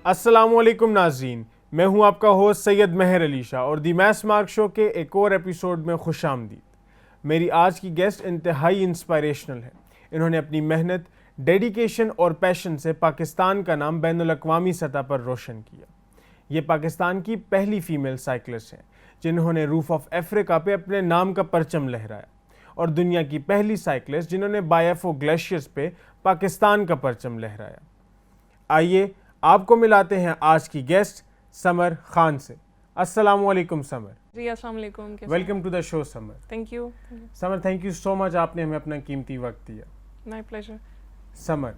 अस्सलामुअलैकुम नाज़रीन, मैं हूं आपका होस्ट सैयद महर अली शाह और दी मैथ्स मार्क शो के एक और एपिसोड में खुश आमदीद। मेरी आज की गेस्ट इंतहाई इंस्पायरेशनल है। इन्होंने अपनी मेहनत, डेडिकेशन और पैशन से पाकिस्तान का नाम बैनुल-अक़वामी सतह पर रोशन किया। ये पाकिस्तान की पहली फ़ीमेल साइकिलिस्ट हैं जिन्होंने रूफ ऑफ अफ्रीका पे अपने नाम का परचम लहराया और दुनिया की पहली साइकिलिस्ट जिन्होंने बायफो ग्लेशियर्स पे पाकिस्तान का परचम लहराया। आइए आपको मिलाते हैं आज की गेस्ट समर खान से। अस्सलामुअलैकुम समर। जी अस्सलाम वालेकुम। Welcome to the show Samar. Thank you Samar, thank you so much, आपने हमें अपना कीमती वक्त दिया। My pleasure. समर,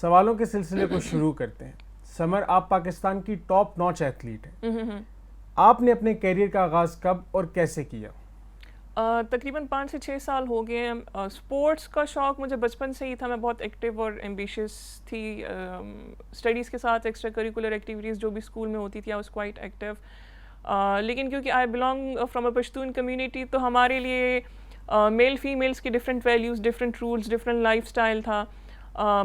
सवालों के सिलसिले को शुरू करते हैं। समर, आप पाकिस्तान की टॉप नॉच एथलीट हैं। आपने अपने करियर का आगाज़ कब और कैसे किया? तकरीबन 5 से 6 साल हो गए हैं। स्पोर्ट्स का शौक़ मुझे बचपन से ही था। मैं बहुत एक्टिव और एम्बिशियस थी। स्टडीज़ के साथ एक्स्ट्रा करिकुलर एक्टिविटीज़ जो भी स्कूल में होती थी, आई वाज क्वाइट एक्टिव। लेकिन क्योंकि आई belong from a Pashtun community, तो हमारे लिए मेल फीमेल्स की different values, different rules, different lifestyle था।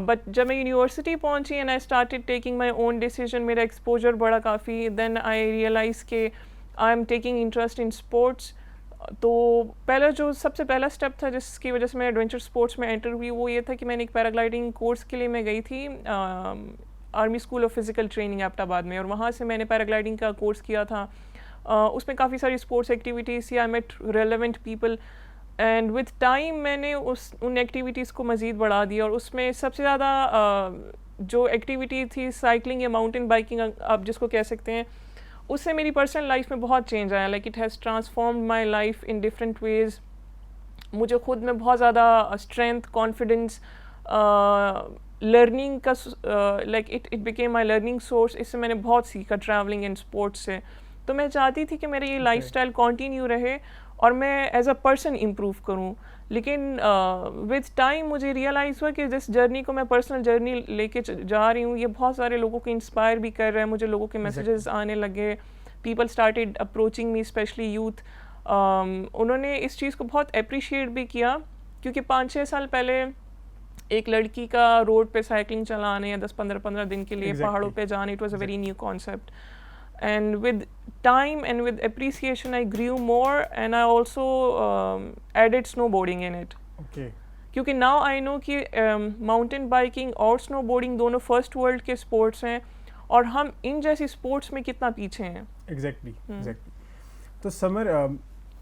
बट जब मैं यूनिवर्सिटी पहुंची and I started taking my own decision, मेरा एक्सपोजर बढ़ा काफ़ी। देन आई रियलाइज़ के I am taking interest in sports. तो पहला जो सबसे पहला स्टेप था जिसकी वजह से मैं एडवेंचर स्पोर्ट्स में एंटर हुई, वो ये था कि मैंने एक पैराग्लाइडिंग कोर्स के लिए मैं गई थी army school of physical training Abbottabad में, और वहाँ से मैंने पैराग्लाइडिंग का कोर्स किया था। उसमें काफ़ी सारी स्पोर्ट्स एक्टिविटीज़ थी। I met relevant people and with time मैंने उन एक्टिविटीज़ को मज़ीद बढ़ा दिया, और उसमें सबसे ज़्यादा जो एक्टिविटी थी साइकिलिंग या माउंटेन बाइकिंग आप जिसको कह सकते हैं, उससे मेरी पर्सनल लाइफ में बहुत चेंज आया। Like it has transformed my life in different ways. मुझे खुद में बहुत ज़्यादा स्ट्रेंथ, कॉन्फिडेंस, लर्निंग का like it became my learning source. इससे मैंने बहुत सीखा ट्रैवलिंग एंड स्पोर्ट्स से। तो मैं चाहती थी कि मेरा ये लाइफस्टाइल कंटिन्यू रहे और मैं एज अ पर्सन इम्प्रूव करूँ। लेकिन विद टाइम मुझे रियलाइज़ हुआ कि जिस जर्नी को मैं पर्सनल जर्नी लेके जा रही हूँ, ये बहुत सारे लोगों को इंस्पायर भी कर रहा है। मुझे लोगों के मैसेजेस आने लगे। People started approaching me, specially youth. उन्होंने इस चीज़ को बहुत अप्रिशिएट भी किया, क्योंकि 5-6 साल पहले एक लड़की का रोड पे साइकिलिंग चलाने या 10-15 दिन के लिए पहाड़ों पे जाने, it was a very new concept. And with time and with appreciation, I grew more, and I also added snowboarding in it. Okay. क्योंकि now I know कि mountain biking और snowboarding दोनों first world के sports हैं, और हम इन जैसी sports में कितना पीछे हैं। Exactly. तो समर,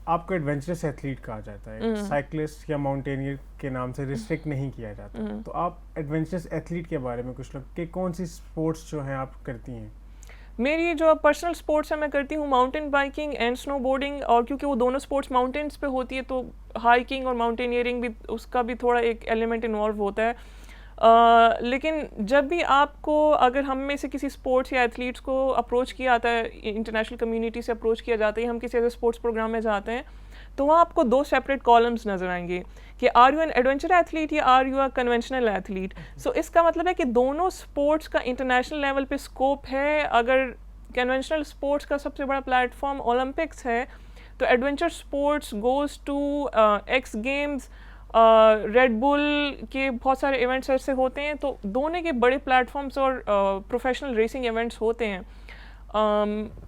आपको एडवेंचरस एथलीट कहा जाता है, साइकिलिस्ट या माउंटेनियर के नाम से रिस्ट्रिक्ट नहीं किया जाता। तो आप एडवेंचरस एथलीट के बारे में कुछ लोग कि कौन सी स्पोर्ट्स जो हैं आप करती हैं? मेरी जो पर्सनल स्पोर्ट्स है, मैं करती हूँ माउंटेन बाइकिंग एंड स्नोबोर्डिंग, और क्योंकि वो दोनों स्पोर्ट्स माउंटेन्स पे होती है, तो हाइकिंग और माउंटेनियरिंग भी, उसका भी थोड़ा एक एलिमेंट इन्वॉल्व होता है। लेकिन जब भी आपको, अगर हम में से किसी स्पोर्ट्स या एथलीट्स को अप्रोच किया जाता है, इंटरनेशनल कम्युनिटी से अप्रोच किया जाता है, हम किसी ऐसे स्पोर्ट्स प्रोग्राम में जाते हैं, तो वहाँ आपको 2 सेपरेट कॉलम्स नजर आएंगे कि are you an adventure athlete या are you a conventional athlete. So इसका मतलब है कि दोनों स्पोर्ट्स का इंटरनेशनल लेवल पे स्कोप है। अगर कन्वेंशनल स्पोर्ट्स का सबसे बड़ा प्लेटफॉर्म ओलंपिक्स है, तो adventure sports goes to X games, Red Bull के बहुत सारे इवेंट्स ऐसे होते हैं। तो दोनों के बड़े प्लेटफॉर्म्स और प्रोफेशनल रेसिंग इवेंट्स होते हैं।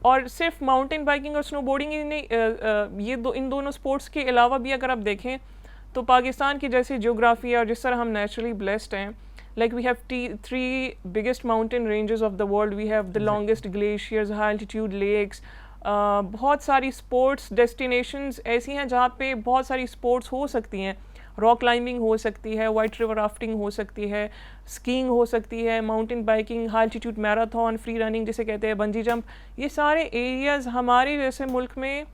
और सिर्फ माउंटेन बाइकिंग और स्नोबोर्डिंग ही नहीं, इन दोनों स्पोर्ट्स के अलावा भी अगर आप देखें तो पाकिस्तान की जैसी जियोग्राफी और जिस तरह हम नेचुरली ब्लेस्ड हैं, like we have 3 biggest mountain ranges of the world, we have the longest glaciers, high altitude lakes, बहुत सारी स्पोर्ट्स डेस्टिनेशंस ऐसी हैं जहाँ पे बहुत सारी स्पोर्ट्स हो सकती हैं। रॉक क्लाइंबिंग हो सकती है, वाइट रिवर राफ्टिंग हो सकती है, स्कीइंग हो सकती है, mountain biking, high altitude marathon, free running जिसे कहते हैं, बंजी जंप, ये सारे एरियाज़ हमारे जैसे मुल्क में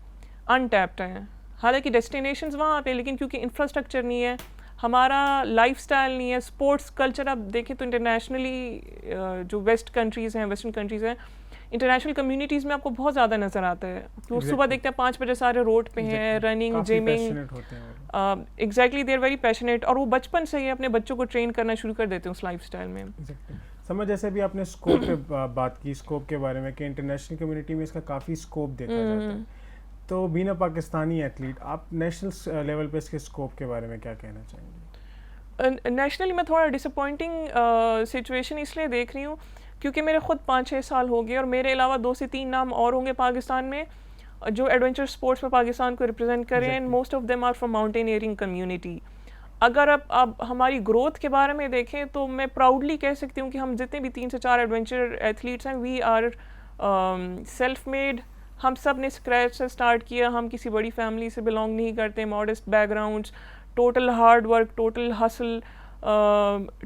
अनटैप्ड हैं। हालांकि डेस्टिनेशंस वहाँ पे, लेकिन क्योंकि इंफ्रास्ट्रक्चर नहीं है, हमारा लाइफस्टाइल नहीं है, स्पोर्ट्स कल्चर आप देखें तो इंटरनेशनली जो वेस्टर्न कंट्रीज़ हैं, इंटरनेशनल कम्युनिटीज़ में आपको बहुत ज़्यादा नज़र आता है कि वो सुबह देखते हैं 5 बजे सारे रोड पे हैं, running, gymming. Exactly, they are very passionate, और वो बचपन से ही अपने बच्चों को ट्रेन करना शुरू कर देते हैं उस लाइफस्टाइल में। समझ, जैसे भी आपने स्कोप पे बात की, स्कोप के बारे में कि इंटरनेशनल कम्युनिटी में इसका काफ़ी स्कोप देखा जाता है, तो बीइंग अ पाकिस्तानी एथलीट आप नेशनल लेवल पे इसके स्कोप के बारे में क्या कहना चाहेंगे? नेशनली मैं थोड़ा डिसअपॉइंटिंग सिचुएशन इसलिए देख रही हूँ क्योंकि मेरे खुद 5-6 साल हो गए और मेरे अलावा 2 से 3 नाम और होंगे पाकिस्तान में जो एडवेंचर स्पोर्ट्स में पाकिस्तान को रिप्रेजेंट करें, and most of them are from mountaineering community. अगर आप हमारी ग्रोथ के बारे में देखें तो मैं प्राउडली कह सकती हूँ कि हम जितने भी 3 से 4 एडवेंचर एथलीट्स हैं, वी आर सेल्फ मेड। हम सब ने स्क्रैच से स्टार्ट किया, हम किसी बड़ी फैमिली से बिलोंग नहीं करते, modest backgrounds, total hard work, total hustle,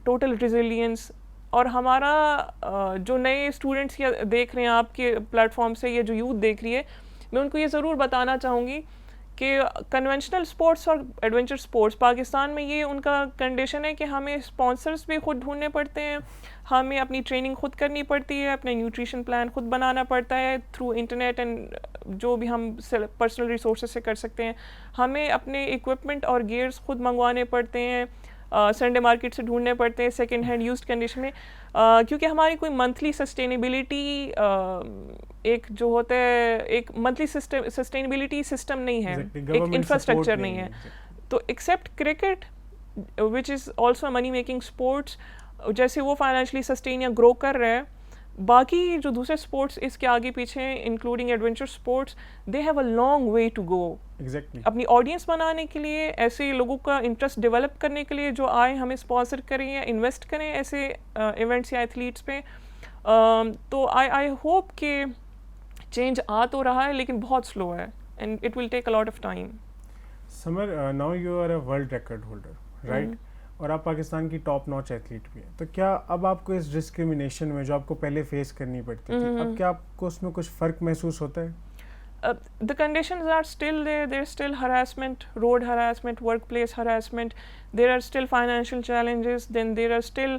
total resilience. और हमारा जो नए स्टूडेंट्स या देख रहे हैं आपके प्लेटफॉर्म से, या जो यूथ देख रही है, मैं उनको ये ज़रूर बताना चाहूँगी कि कन्वेंशनल स्पोर्ट्स और एडवेंचर स्पोर्ट्स पाकिस्तान में ये उनका कंडीशन है कि हमें स्पॉन्सर्स भी खुद ढूंढने पड़ते हैं, हमें अपनी ट्रेनिंग खुद करनी पड़ती है, अपने न्यूट्रिशन प्लान खुद बनाना पड़ता है थ्रू इंटरनेट एंड जो भी हम पर्सनल रिसोर्सेज से कर सकते हैं। हमें अपने इक्विपमेंट और गियर्स खुद मंगवाने पड़ते हैं, संडे मार्केट से ढूंढने पड़ते हैं सेकेंड हैंड यूज्ड कंडीशन में, क्योंकि हमारी कोई मंथली सस्टेनेबिलिटी एक जो होता है, एक मंथली सस्टेनेबिलिटी सिस्टम नहीं है, एक इंफ्रास्ट्रक्चर नहीं है। तो except cricket which is also money making sports, जैसे वो फाइनेंशियली सस्टेन या ग्रो कर रहे हैं, बाकी जो दूसरे स्पोर्ट्स इसके आगे पीछे हैं including adventure sports, they have a long way to go. अपनी ऑडियंस बनाने के लिए, ऐसे लोगों का इंटरेस्ट डेवलप करने के लिए जो आए हमें स्पॉन्सर करें या इन्वेस्ट करें ऐसे इवेंट्स या एथलीट्स पे, तो आई होप कि चेंज आ तो रहा है लेकिन बहुत स्लो है and it will take a lot of time. Samar, now you are a world record holder, right? और आप पाकिस्तान की टॉप नॉच एथलीट भी हैं, तो क्या अब आपको इस डिस्क्रिमिनेशन में जो आपको पहले फेस करनी पड़ती थी, अब क्या आपको उसमें कुछ फ़र्क महसूस होता है? The conditions are still there. There's still harassment, road harassment, workplace harassment. There are still financial challenges. Then there are still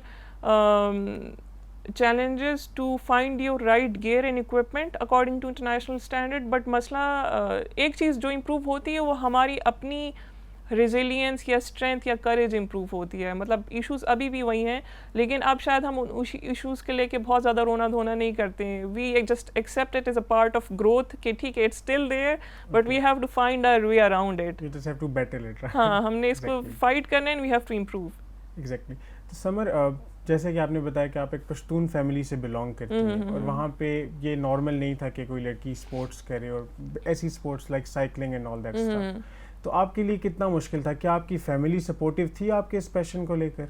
challenges to find your right gear and equipment according to international standard. But मसला एक चीज़ जो improve होती है वो हमारी अपनी resilience या strength या करेज इम्प्रूव होती है। मतलब इश्यूज अभी भी वही हैं, लेकिन अब शायद हम उन इश्यूज़ के लेके बहुत ज़्यादा रोना धोना नहीं करते हैं। We just accept it as a part of growth कि ठीक है, it's still there but we have to find our way around it. You just have to battle it, right? हाँ, हमने इसको फाइट करना है and we have to improve. Exactly. तो summer, जैसे कि आपने बताया कि आप एक पश्तून फैमिली से बिलोंग करती हैं और वहाँ पे ये नॉर्मल नहीं था कि कोई लड़की स्पोर्ट्स करे, और ऐसी sports like cycling and all that stuff. तो आपके लिए कितना मुश्किल था? क्या आपकी फैमिली सपोर्टिव थी आपके इस पैशन को लेकर?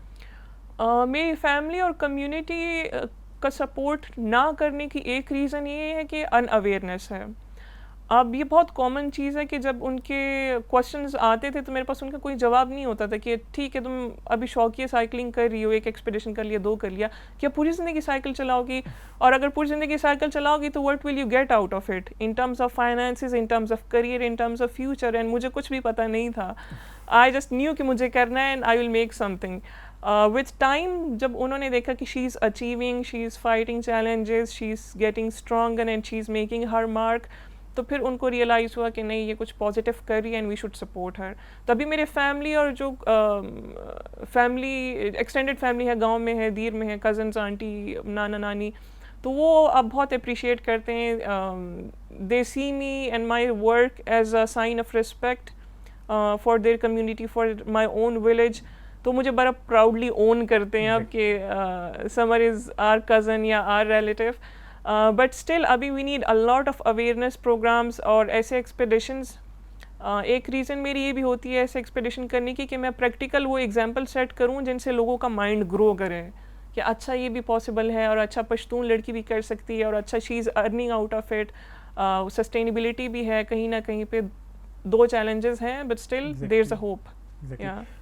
मेरी फैमिली और कम्युनिटी का सपोर्ट ना करने की एक रीज़न ये है कि अनअवेयरनेस है। अब ये बहुत कॉमन चीज़ है कि जब उनके क्वेश्चंस आते थे तो मेरे पास उनका कोई जवाब नहीं होता था कि ठीक है, तुम अभी शौकिया साइकिलिंग कर रही हो, एक एक्सपीडिशन कर लिया, 2 कर लिया, क्या पूरी ज़िंदगी साइकिल चलाओगी? और अगर पूरी ज़िंदगी साइकिल चलाओगी तो what will you get out of it in terms of finances, in terms of career, in terms of future? And मुझे कुछ भी पता नहीं था। आई जस्ट न्यू कि मुझे करना है and I will make something. With time जब उन्होंने देखा कि she is achieving, she is fighting challenges, she is getting stronger and she is making her mark, तो फिर उनको रियलाइज़ हुआ कि नहीं, ये कुछ पॉजिटिव कर रही है एंड वी शुड सपोर्ट हर। तभी मेरे फैमिली और जो फैमिली एक्सटेंडेड फैमिली है, गांव में है, दीर में है, कज़न्स, आंटी, नाना नानी, तो वो अब बहुत अप्रिशिएट करते हैं। They see me and my work as a sign of respect for their community, for my own village. तो मुझे बड़ा प्राउडली ओन करते हैं अब कि समर इज़ आर कज़न या आर रिलेटिव। बट स्टिल अभी we need a lot of awareness programs और ऐसे एक्सपेडिशंस। एक रीज़न मेरी ये भी होती है ऐसे एक्सपेडिशन करने की कि मैं प्रैक्टिकल वो एग्जांपल सेट करूं जिनसे लोगों का माइंड ग्रो करे कि अच्छा ये भी पॉसिबल है और अच्छा पश्तून लड़की भी कर सकती है और अच्छा she is earning out of it, sustainability भी है। कहीं ना कहीं पे 2 चैलेंजेस हैं but still there is a hope.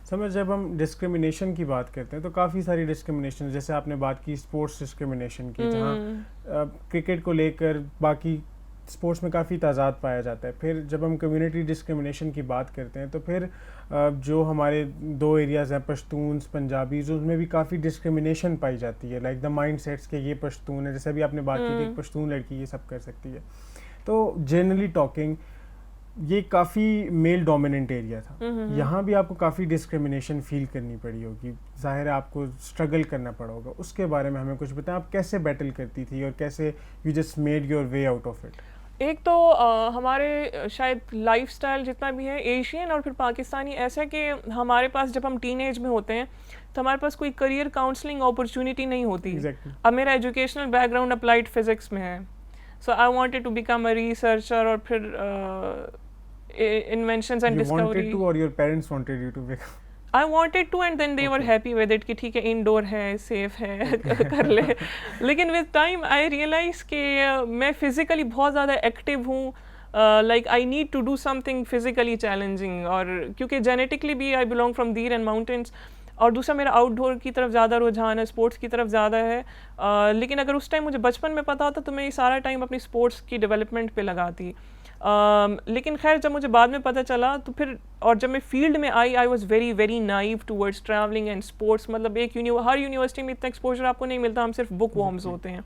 समझ, जब हम डिस्क्रिमिनेशन की बात करते हैं तो काफ़ी सारी डिस्क्रिमिनेशन, जैसे आपने बात की स्पोर्ट्स डिस्क्रिमिनेशन की, जहाँ क्रिकेट को लेकर बाकी स्पोर्ट्स में काफ़ी तजाद पाया जाता है। फिर जब हम कम्युनिटी डिस्क्रिमिनेशन की बात करते हैं तो फिर जो हमारे 2 एरियाज़ हैं, पश्तून्स, पंजाबीज, उसमें भी काफ़ी डिस्क्रिमिनेशन पाई जाती है, लाइक द माइंड सेट्स के ये पश्तून है, जैसे अभी आपने बात की कि एक पश्तून लड़की ये सब कर सकती है। तो जनरली टॉकिंग ये काफ़ी मेल डोमिनेंट एरिया था, यहाँ भी आपको काफ़ी डिस्क्रिमिनेशन फील करनी पड़ी होगी, जाहिर है आपको स्ट्रगल करना पड़ा होगा। उसके बारे में हमें कुछ बताएं, आप कैसे बैटल करती थी और कैसे you just made your way out of it? एक तो हमारे शायद लाइफस्टाइल जितना भी है एशियन और फिर पाकिस्तानी, ऐसा है कि हमारे पास जब हम टीनेज में होते हैं तो हमारे पास कोई करियर काउंसलिंग अपॉर्चुनिटी नहीं होती। Exactly. अब मेरा एजुकेशनल बैकग्राउंड अप्लाइड फिजिक्स में है, so I wanted to become a researcher और फिर inventions and You wanted discovery. to, or your parents wanted you to become? I wanted to and then they were Okay. Happy with it कि ठीक है indoor है, safe है, कर ले। लेकिन विद टाइम आई रियलाइज कि मैं फिजिकली बहुत ज़्यादा एक्टिव हूँ, like I need to do something physically challenging, और क्योंकि जेनेटिकली भी I belong from Dir and mountains, और दूसरा मेरा आउटडोर की तरफ ज़्यादा रुझान है, स्पोर्ट्स की तरफ ज़्यादा है। लेकिन अगर उस टाइम मुझे बचपन में पता होता तो मैं ये सारा टाइम अपनी स्पोर्ट्स की डेवलपमेंट पे लगाती। लेकिन खैर जब मुझे बाद में पता चला तो फिर, और जब मैं फील्ड में I was very very naive towards travelling and sports. मतलब एक हर यूनिवर्सिटी में इतना एक्सपोजर आपको नहीं मिलता, हम सिर्फ बुक वॉर्म्स होते हैं।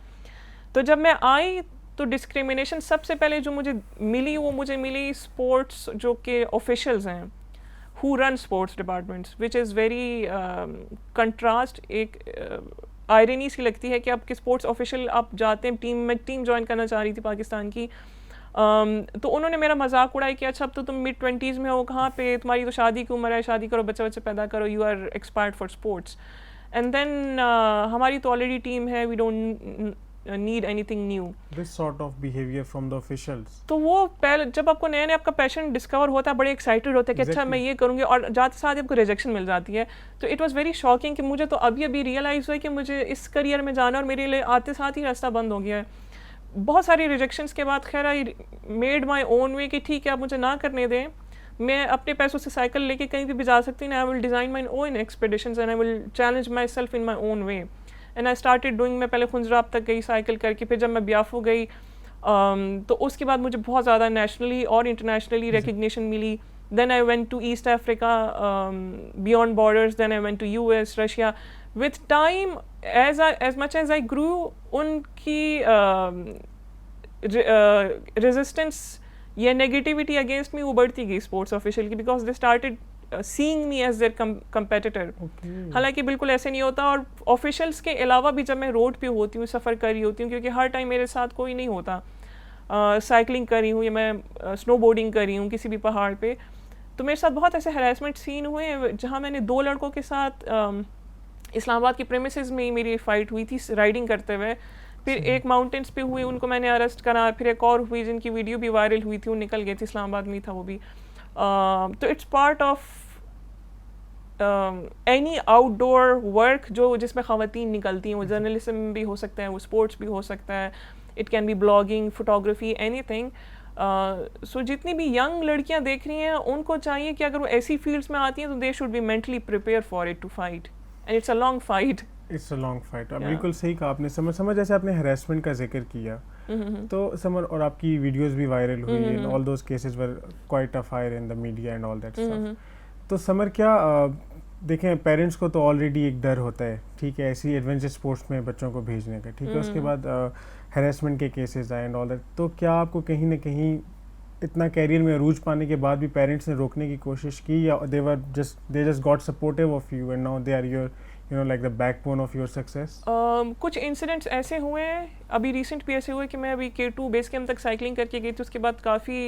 तो जब मैं आई तो डिस्क्रिमिनेशन सबसे पहले जो मुझे मिली वो मुझे मिली स्पोर्ट्स जो कि ऑफिशियल्स हैं, who run sports departments, which is very contrast। एक आयरनी सी लगती है कि आपके स्पोर्ट्स ऑफिशियल आप जाते हैं, टीम ज्वाइन करना चाह रही थी पाकिस्तान की, तो उन्होंने मेरा मजाक उड़ाया कि अच्छा अब तो तुम मिड 20s में हो, कहाँ पे, तुम्हारी तो शादी की उम्र है, शादी करो, बच्चे पैदा करो, you are expired for sports. And then हमारी तो ऑलरेडी टीम है, we don't need anything new. This sort of behavior from the officials. तो वो पहले जब आपको नया नया आपका पैशन डिस्कवर होता है, बड़े एक्साइटेड होते हैं कि अच्छा Exactly. मैं ये करूँगी, और जाते साथ ही आपको रिजेक्शन मिल जाती है। तो इट वाज़ वेरी शॉकिंग कि मुझे तो अभी रियलाइज़ हुआ कि मुझे इस करियर में जाना, और मेरे लिए आते साथ ही रास्ता बंद हो गया है। बहुत सारी रिजेक्शंस के बाद खैर I made my own way कि ठीक है आप मुझे ना करने दें, मैं अपने पैसों से साइकिल लेके कहीं भी जा सकती हूँ, I will design my own expeditions and I will challenge my self in my own way. And I started doing, मैं पहले खुंजराब तक गई साइकिल करके, फिर जब मैं ब्याफो गई तो उसके बाद मुझे बहुत ज़्यादा नेशनली और इंटरनेशनली रिकग्निशन मिली। Then I went to East Africa, beyond borders, then I went to US, Russia. With time as much as I grew, उनकी रेजिस्टेंस या नेगेटिविटी अगेंस्ट मी वो बढ़ती गई स्पोर्ट्स ऑफिशियल की, because they started seeing me as their competitor. Okay. हालांकि बिल्कुल ऐसे नहीं होता, और ऑफिशियल्स के अलावा भी जब मैं रोड पे होती हूँ, सफ़र कर रही होती हूँ, क्योंकि हर टाइम मेरे साथ कोई नहीं होता, साइकिलिंग कर रही हूँ या मैं स्नोबोर्डिंग कर रही हूँ किसी भी पहाड़ पे, तो मेरे साथ बहुत ऐसे हरासमेंट सीन हुए हैं जहाँ मैंने 2 लड़कों के साथ इस्लामाबाद की प्रेमिसेस में ही मेरी फ़ाइट हुई थी राइडिंग करते हुए। फिर एक माउंटेन्स पे हुई, उनको मैंने अरेस्ट करा। फिर एक और हुई जिनकी वीडियो भी वायरल हुई थी, वो निकल गई थी, इस्लामाबाद में था वो भी। तो it's part of any outdoor work जो जिसमें ख़वातीन निकलती हैं, वो जर्नलिज्म भी हो सकता है, वो स्पोर्ट्स भी हो सकता है, it can be blogging, photography, anything. So जितनी भी यंग लड़कियां देख रही हैं उनको चाहिए कि अगर वो ऐसी फील्ड्स में आती हैं तो they should be mentally prepare for it to fight, and it's a long fight. It's a long fight. Yeah. बिल्कुल सही कहा आपने। समर जैसे आपने हरासमेंट का जिक्र किया, तो समर, और आपकी वीडियोस भी वायरल हुई, and all those cases were quite a fire in the media and all that stuff. तो समर क्या देखें, पेरेंट्स को तो ऑलरेडी एक डर होता है, ठीक है, ऐसी एडवेंचर स्पोर्ट्स में बच्चों को भेजने का, ठीक है, उसके बाद हरासमेंट के केसेस आए एंड ऑल दैट। तो क्या आपको कहीं ना कहीं इतना कैरियर में अरूज पाने के बाद भी पेरेंट्स ने रोकने की कोशिश की, या they just got supportive of you and now they are your like the backbone of your success? कुछ इंसिडेंट्स ऐसे हुए हैं, अभी रिसेंट भी ऐसे हुए कि मैं अभी K2 बेस कैंप तक साइकिलिंग करके गई थी, उसके बाद काफ़ी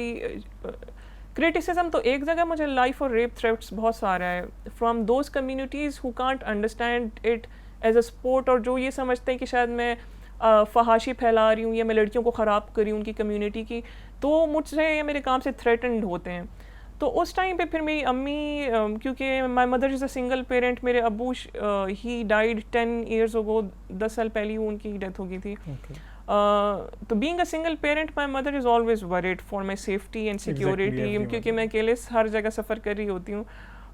क्रिटिसिज्म तो एक जगह, मुझे लाइफ और रेप थ्रेट्स बहुत सारा है from those communities who can't understand it as a sport, और जो ये समझते हैं कि शायद मैं फहाशी फैला रही हूँ या मैं लड़कियों को ख़राब कर रही हूँ उनकी कम्युनिटी की, तो मुझसे या मेरे काम से थ्रेटन्ड होते हैं। तो उस टाइम पे फिर मेरी अम्मी, क्योंकि my mother is a single parent, मेरे अब्बू ही डाइड 10 years ago, 10 साल पहले उनकी डेथ हो गई थी। Okay. तो being a single parent my mother is always worried for my safety and security, क्योंकि मैं अकेले हर जगह सफ़र कर रही होती हूँ,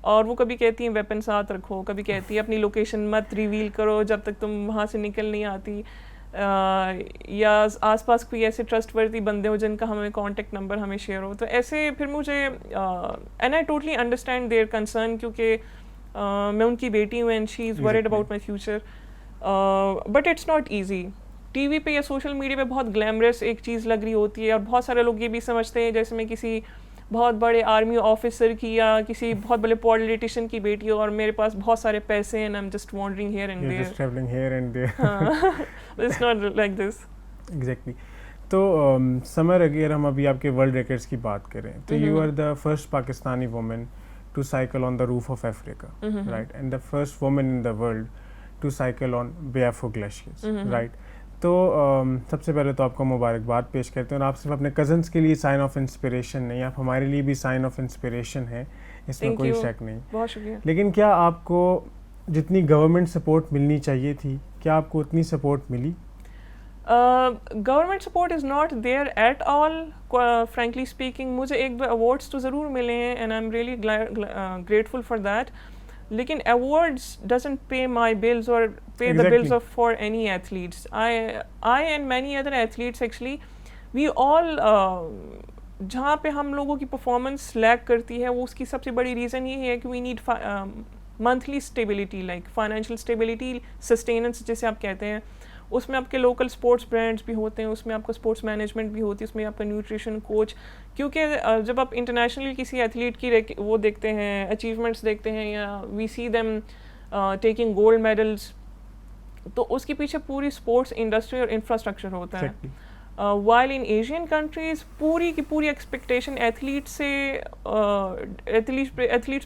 और वो कभी कहती हैं वेपन साथ रखो, कभी कहती है अपनी लोकेशन मत रिवील करो जब तक तुम वहाँ से निकल नहीं आती, या आसपास कोई ऐसे ट्रस्टवर्दी बंदे हो जिनका हमें कांटेक्ट नंबर हमें शेयर हो। तो ऐसे फिर मुझे and I totally understand their concern, क्योंकि मैं उनकी बेटी हूँ and she is worried about my future, but it's not easy. TV पे या सोशल मीडिया पे बहुत ग्लैमरस एक चीज़ लग रही होती है, और बहुत सारे लोग ये भी समझते हैं जैसे मैं किसी बहुत बड़े आर्मी ऑफिसर की या किसी बहुत बड़े पॉलिटिशियन की बेटी हो, और मेरे पास बहुत सारे पैसे हैं, I am just wondering here and there, just traveling here and there. It's not like this. Exactly. तो समर, अगर हम अभी आपके वर्ल्ड रिकॉर्ड्स की बात करें तो you are the first Pakistani women to cycle on the roof of Africa, right, and the first women in the world to cycle on Biafo glaciers, right. तो सबसे पहले तो आपको मुबारकबाद पेश करते हैं, और आप सिर्फ अपने कज़न्स के लिए साइन ऑफ इंस्पिरेशन नहीं, आप हमारे लिए भी साइन ऑफ इंस्पिरेशन है, इसमें कोई शक नहीं। बहुत शुक्रिया। लेकिन क्या आपको जितनी गवर्नमेंट सपोर्ट मिलनी चाहिए थी, क्या आपको उतनी सपोर्ट मिली? Government support is not there at all, frankly speaking. मुझे एक दो अवार्ड्स तो ज़रूर मिले हैं and I am really grateful for that, लेकिन awards doesn't pay my bills और pay the bills of for any athletes. I and many other athletes actually we all, जहाँ पे हम लोगों की परफॉर्मेंस लैग करती है वो उसकी सबसे बड़ी रीज़न ये है कि we need monthly stability, like financial stability, sustenance जिसे आप कहते हैं। उसमें आपके लोकल स्पोर्ट्स ब्रांड्स भी होते हैं, उसमें आपका स्पोर्ट्स मैनेजमेंट भी होती है, उसमें आपका न्यूट्रिशन कोच, क्योंकि जब आप इंटरनेशनली किसी एथलीट की वो देखते हैं, अचीवमेंट्स देखते हैं, या we see them taking gold medals, तो उसके पीछे पूरी स्पोर्ट्स इंडस्ट्री और इंफ्रास्ट्रक्चर होता है। वाइल इन एशियन कंट्रीज़ पूरी की पूरी एक्सपेक्टेशन एथलीट्स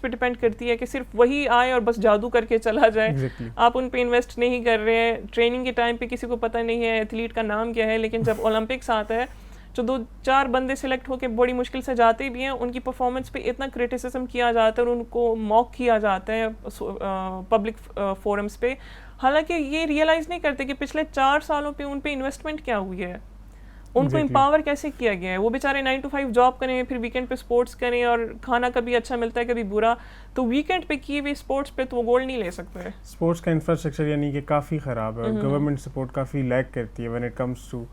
पे डिपेंड करती है कि सिर्फ वही आए और बस जादू करके चला जाए। आप उन पे इन्वेस्ट नहीं कर रहे हैं। ट्रेनिंग के टाइम पे किसी को पता नहीं है एथलीट का नाम क्या है, लेकिन जब ओलंपिक्स आता है जो 2-4 बंदे सिलेक्ट होकर बड़ी मुश्किल से जाते भी हैं, उनकी परफॉर्मेंस पे इतना क्रिटिसिज्म किया जाता है और उनको मॉक किया जाता है पब्लिक फोरम्स पे, हालांकि ये रियलाइज़ नहीं करते कि पिछले 4 सालों पे उन पे इन्वेस्टमेंट क्या हुई है, उनको एम्पावर कैसे किया गया है। वो बेचारे 9 to 5 जॉब करें, फिर वीकेंड पे स्पोर्ट्स करें, और खाना कभी अच्छा मिलता है कभी बुरा, तो वीकेंड पे किए हुए स्पोर्ट्स पे तो वो गोल्ड नहीं ले सकते। स्पोर्ट्स का इंफ्रास्ट्रक्चर यानी कि काफ़ी ख़राब है, और गवर्नमेंट सपोर्ट काफ़ी लैक करती है when it comes to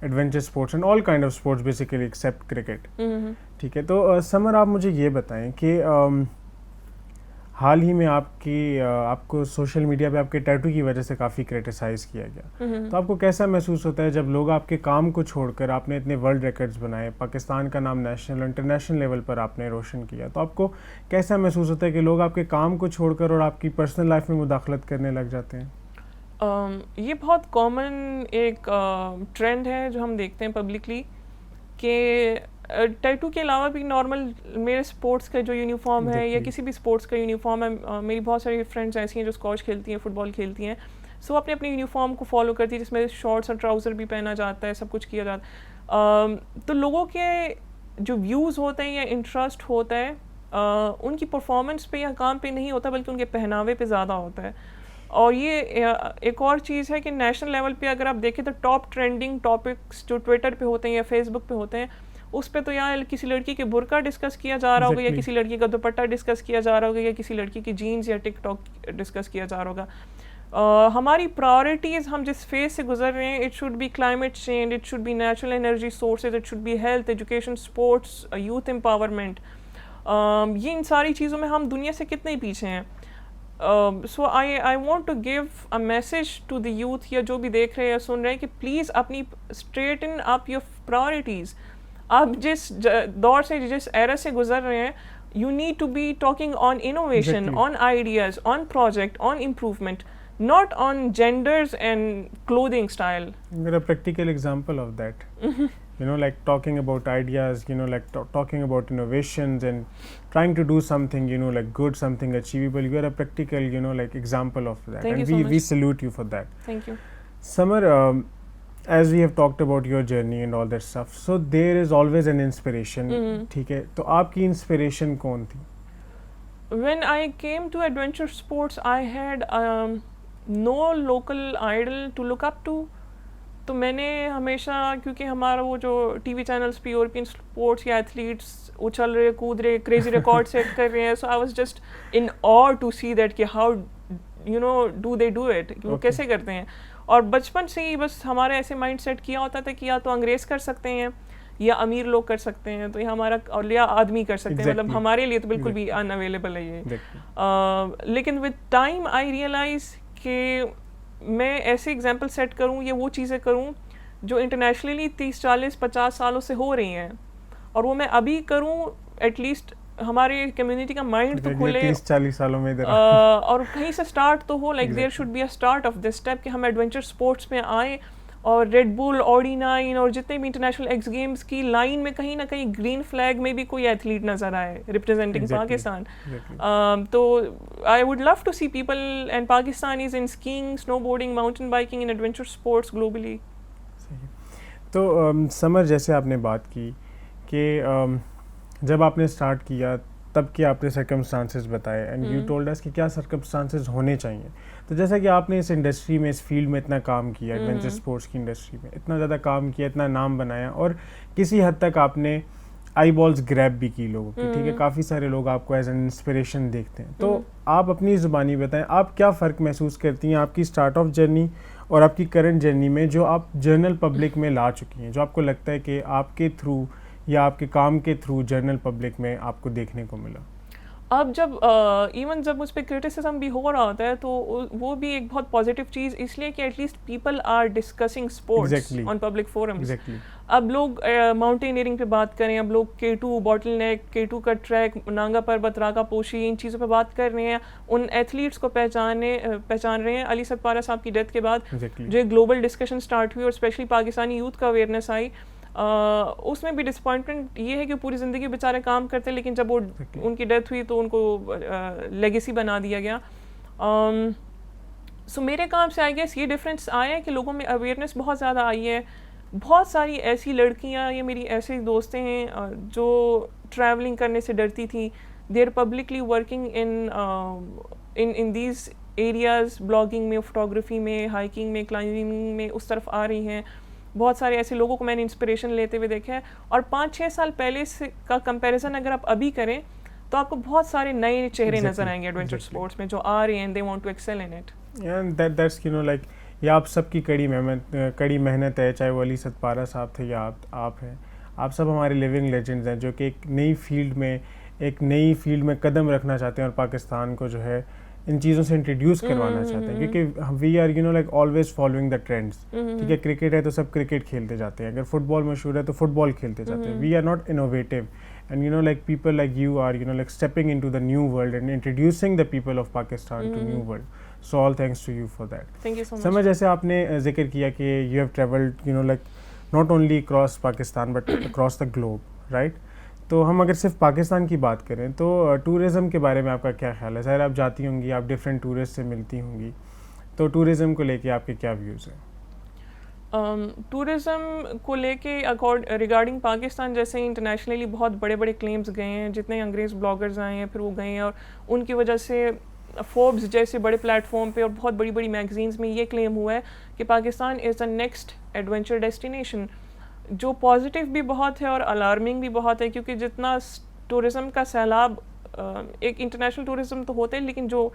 adventure sports and all kind of sports basically except cricket. ठीक है, तो समर आप मुझे ये बताएं कि हाल ही में आपको सोशल मीडिया पे आपके टैटू की वजह से काफ़ी क्रिटिसाइज़ किया गया, तो आपको कैसा महसूस होता है जब लोग आपके काम को छोड़कर, आपने इतने वर्ल्ड रिकॉर्ड्स बनाए, पाकिस्तान का नाम नेशनल और इंटरनेशनल लेवल पर आपने रोशन किया, तो आपको कैसा महसूस होता है कि लोग आपके काम को छोड़कर और आपकी पर्सनल लाइफ में मुदाखलत करने लग जाते हैं? ये बहुत कॉमन एक ट्रेंड है जो हम देखते हैं पब्लिकली, कि टैटू के अलावा भी नॉर्मल मेरे स्पोर्ट्स का जो यूनिफॉर्म है या किसी भी स्पोर्ट्स का यूनिफॉर्म है, मेरी बहुत सारी फ्रेंड्स ऐसी हैं जो स्क्वॉश खेलती हैं, फुटबॉल खेलती हैं, सो अपने अपने यूनिफॉर्म को फॉलो करती है, जिसमें शॉर्ट्स और ट्राउज़र भी पहना जाता है, सब कुछ किया जाता है। तो लोगों के जो व्यूज़ होते हैं या इंटरेस्ट होता है उनकी परफॉर्मेंस पे या काम पे नहीं होता, बल्कि उनके पहनावे पे ज़्यादा होता है। और ये एक और चीज़ है कि नेशनल लेवल पे अगर आप देखें तो टॉप ट्रेंडिंग टॉपिक्स जो ट्विटर पे होते हैं या फेसबुक पे होते हैं, उस पे तो यार किसी लड़की के बुर्का डिस्कस किया जा रहा होगा, या किसी लड़की का दुपट्टा डिस्कस किया जा रहा होगा, या किसी लड़की की जीन्स या टिकटॉक डिस्कस किया जा रहा होगा। हमारी प्रायोरिटीज़ हम जिस फेज से गुजर रहे हैं, it should be climate change, it should be natural energy sources, it should be health, education, sports, youth empowerment. ये इन सारी चीज़ों में हम दुनिया से कितने पीछे हैं। So I want to give a message to the youth या जो भी देख रहे हैं या सुन रहे हैं कि प्लीज़ अपनी स्ट्रेटन अप योर प्रायोरिटीज़। आप जिस दौर से, जिस एरा से गुजर रहे हैं, you need to be talking on innovation, on ideas, on project, on improvement, not on genders and clothing style. You're a practical example of that. Like talking about ideas, like talking about innovations and trying to do something, like good, something achievable. You're a practical, like example of that. Thank and you so much. We salute you for that. Thank you. Summer, as we have talked about your journey and all that stuff, so there is always an inspiration. ठीक है, तो आपकी inspiration कौन थी? When I came to adventure sports, I had no local idol to look up to. तो मैंने हमेशा, क्योंकि हमारा वो जो टीवी चैनल्स पे यूरोपियन स्पोर्ट्स या एथलीट्स उछल रहे, कूद रहे, क्रेजी रिकॉर्ड सेट कर रहे हैं, so I was just in awe to see that कि how do they do it, वो कैसे करते हैं। और बचपन से ही बस हमारे ऐसे माइंड सेट किया होता था कि या तो अंग्रेज़ कर सकते हैं या अमीर लोग कर सकते हैं, तो ये हमारा, और या आदमी कर सकते हैं, मतलब हमारे लिए तो बिल्कुल भी अनअवेलेबल है ये। लेकिन विद टाइम आई रियलाइज़ कि मैं ऐसे एग्जाम्पल सेट करूँ या वो चीज़ें करूँ जो इंटरनेशनली 30, 40, 50 सालों से हो रही हैं, और वो मैं अभी करूँ, एटलीस्ट हमारे कम्युनिटी का माइंड तो खुले 30-40 सालों में और कहीं से स्टार्ट तो हो, like there should be a start of this step कि हम एडवेंचर स्पोर्ट्स में आएँ और रेड बुल, ऑडी 9 और जितने भी इंटरनेशनल एक्स गेम्स की लाइन में कहीं ना कहीं ग्रीन फ्लैग में भी कोई एथलीट नज़र आए रिप्रेजेंटिंग पाकिस्तान. तो I would love to see people and Pakistanis in skiing, snowboarding, mountain biking in adventure sports globally. तो समर, जैसे आपने बात की कि जब आपने स्टार्ट किया तब के आपने सर्कमस्टांसेस बताए एंड यू टोल्ड अस कि क्या सर्कमस्टांसेस होने चाहिए. तो जैसा कि आपने इस इंडस्ट्री में, इस फील्ड में इतना काम किया, एडवेंचर स्पोर्ट्स की इंडस्ट्री में इतना ज़्यादा काम किया, इतना नाम बनाया और किसी हद तक आपने आई बॉल्स ग्रैब भी की लोगों की, ठीक है, काफ़ी सारे लोग आपको एज एन इंस्पिरेशन देखते हैं. तो आप अपनी ज़ुबानी बताएं, आप क्या फ़र्क महसूस करती हैं आपकी स्टार्ट ऑफ जर्नी और आपकी करंट जर्नी में, जो आप जनरल पब्लिक में ला चुकी हैं, जो आपको लगता है कि आपके थ्रू या आपके काम के थ्रू जनरल पब्लिक में आपको देखने को मिला? अब जब इवन जब उस पर क्रिटिसिज्म भी हो रहा होता है तो वो भी एक बहुत पॉजिटिव चीज़ इसलिए कि at least people are discussing sports on public forums. अब लोग माउंटेनियरिंग पे बात करें, अब लोग K2 बॉटल नेक, K2 का ट्रैक, नांगा पर्वत, रागा पोशी, इन चीज़ों पे बात कर रहे हैं. उन एथलीट्स को पहचान रहे हैं. अली सतपारा साहब की डेथ के बाद जो एक ग्लोबल डिस्कशन स्टार्ट हुई और स्पेशली पाकिस्तानी यूथ का अवेयरनेस आई, उसमें भी डिसअपॉइंटमेंट ये है कि पूरी ज़िंदगी बेचारे काम करते, लेकिन जब वो उनकी डेथ हुई तो उनको लेगेसी बना दिया गया. सो मेरे काम से आई गेस ये डिफरेंस आया है कि लोगों में अवेयरनेस बहुत ज़्यादा आई है. बहुत सारी ऐसी लड़कियां, ये मेरी ऐसी दोस्तें हैं जो ट्रैवलिंग करने से डरती थी, they are publicly working in these areas, blogging में, फोटोग्राफी में, हाइकिंग में, क्लाइंबिंग में उस तरफ आ रही हैं. बहुत सारे ऐसे लोगों को मैंने इंस्पिरेशन लेते हुए देखा है. और 5-6 साल पहले से का कंपैरिजन अगर आप अभी करें तो आपको बहुत सारे नए चेहरे नजर आएंगे एडवेंचर स्पोर्ट्स में जो आ रहे हैं, they want to excel in it. And that's you know like ये आप सबकी कड़ी मेहनत है, चाहे वो अली सतपारा साहब थे या आप हैं. आप सब हमारे लिविंग लेजेंड्स हैं जो कि एक नई फील्ड में कदम रखना चाहते हैं और पाकिस्तान को जो है इन चीज़ों से इंट्रोड्यूस करवाना चाहते हैं, क्योंकि we are you know like always following the trends. ठीक है, क्रिकेट है तो सब क्रिकेट खेलते जाते हैं, अगर फुटबॉल मशहूर है तो फुटबॉल खेलते जाते हैं. We are not innovative and you know like people like you are you know like stepping into the new world and introducing the people of Pakistan to new world. So all thanks to you for that. Thank you so much. समझ, जैसे आपने जिक्र किया कि you have travelled you know like not only across Pakistan but across the globe, right? तो हम अगर सिर्फ पाकिस्तान की बात करें तो टूरिज़म के बारे में आपका क्या ख्याल है? ज़ाहिर आप जाती होंगी, आप डिफरेंट टूरिस्ट से मिलती होंगी, तो टूरिज़म को लेके आपके क्या व्यूज़ हैं? टूरिज़म को लेके रिगार्डिंग पाकिस्तान, जैसे इंटरनेशनली बहुत बड़े बड़े क्लेम्स गए हैं, जितने अंग्रेज़ ब्लॉगर्स आए हैं फिर वो गए हैं और उनकी वजह से फोर्ब्स जैसे बड़े प्लेटफॉर्म पे और बहुत बड़ी बड़ी मैगजीन्स में ये क्लेम हुआ है कि Pakistan is the next adventure destination, जो पॉजिटिव भी बहुत है और अलार्मिंग भी बहुत है. क्योंकि जितना टूरिज़म का सैलाब, एक इंटरनेशनल टूरिज़म तो होता है, लेकिन जो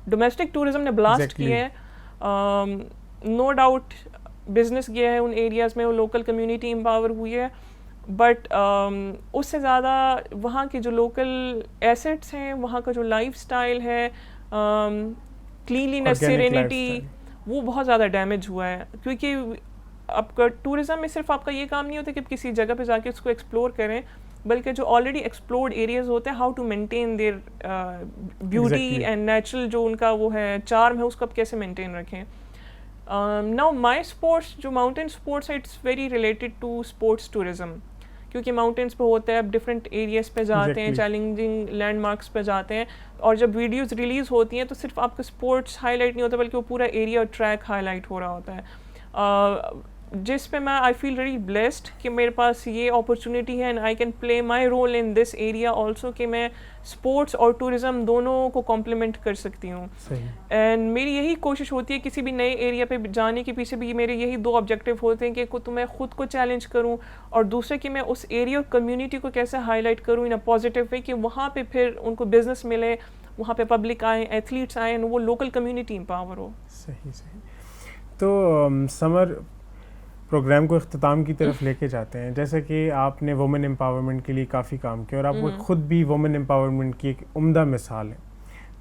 डोमेस्टिक टूरिज़म ने ब्लास्ट किया है, नो डाउट बिजनेस गया है उन एरियाज़ में, वो लोकल कम्युनिटी एम्पावर हुई है, बट उससे ज़्यादा वहाँ के जो लोकल एसेट्स हैं, वहाँ का जो लाइफस्टाइल है, क्लीनलीनेस, सेरेनिटी, वो बहुत ज़्यादा डैमेज हुआ है. क्योंकि आपका टूरिज़म में सिर्फ आपका ये काम नहीं होता कि आप किसी जगह पे जाके उसको एक्सप्लोर करें, बल्कि जो ऑलरेडी एक्सप्लोर्ड एरियाज़ होते हैं, how to maintain their beauty and natural जो उनका वो है चार्म है, उसको आप कैसे मेंटेन रखें. नाउ माई स्पोर्ट्स, जो माउंटेन स्पोर्ट्स है, it's very related to sports tourism, क्योंकि माउंटेन्स पे होते हैं, आप डिफरेंट एरियाज़ पे जाते हैं, चैलेंजिंग लैंडमार्क्स पे जाते हैं, और जब वीडियोस रिलीज़ होती हैं तो सिर्फ आपका स्पोर्ट्स हाईलाइट नहीं होता बल्कि वो पूरा एरिया और ट्रैक हाईलाइट हो रहा होता है, जिस पे मैं आई फील वेरी ब्लेस्ड कि मेरे पास ये अपॉर्चुनिटी है and I can play my role in this area also, कि मैं स्पोर्ट्स और टूरिज़म दोनों को कॉम्प्लीमेंट कर सकती हूँ. एंड मेरी यही कोशिश होती है किसी भी नए एरिया पे जाने के पीछे भी मेरे यही 2 ऑब्जेक्टिव होते हैं कि तो मैं खुद को चैलेंज करूँ और दूसरे कि मैं उस एरिया और कम्युनिटी को कैसे हाईलाइट करूँ इन अ पॉजिटिव वे, कि वहाँ पे फिर उनको बिजनेस मिले, वहाँ पे पब्लिक आए, एथलीट्स आए, वो लोकल कम्युनिटी एम्पावर हो. सही. तो समर प्रोग्राम को इख्तिताम की तरफ लेके जाते हैं. जैसे कि आपने वुमेन एम्पावरमेंट के लिए काफ़ी काम किया और आप खुद भी वुमेन एम्पावरमेंट की एक उम्दा मिसाल है.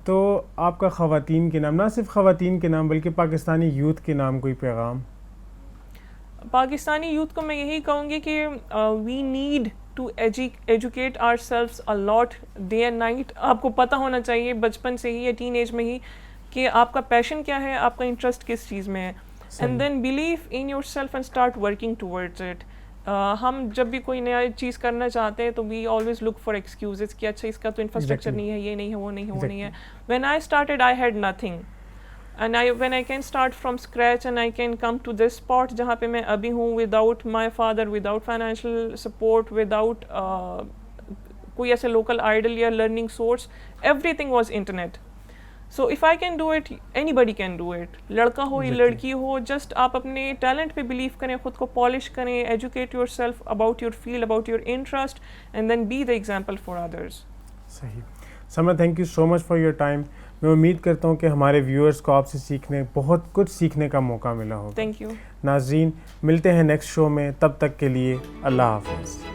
तो आपका ख़वातीन के नाम, ना सिर्फ ख़वातीन के नाम बल्कि पाकिस्तानी यूथ के नाम कोई पैगाम? पाकिस्तानी यूथ को मैं यही कहूँगी कि we need to educate ourselves a lot day and night. आपको पता होना चाहिए बचपन से ही या टीन एज में ही कि आपका पैशन क्या है, आपका इंटरेस्ट किस चीज़ में है. And then believe in yourself and start working towards it. हम जब भी कोई नया चीज़ करना चाहते हैं तो we always look for excuses कि अच्छा इसका तो इंफ्रास्ट्रक्चर Exactly. नहीं है, ये नहीं है, वो नहीं है, वो नहीं है। When I started I had nothing and when I can start from scratch and I can come to this spot जहाँ पे मैं अभी हूँ without my father, without financial support, without कोई ऐसे local idol या learning source, everything was internet. So if I can do it, anybody can do it. लड़का हो या लड़की हो, just आप अपने talent पे believe करें, खुद को polish करें, educate yourself about your field, about your interest, and then be the example for others. सही। Summer, thank you so much for your time. मैं उम्मीद करता हूँ कि हमारे व्यूअर्स को आपसे बहुत कुछ सीखने का मौका मिला होगा। Thank you. नाज़रीन, मिलते हैं नेक्स्ट शो में, तब तक के लिए अल्लाह हाफ़िज़।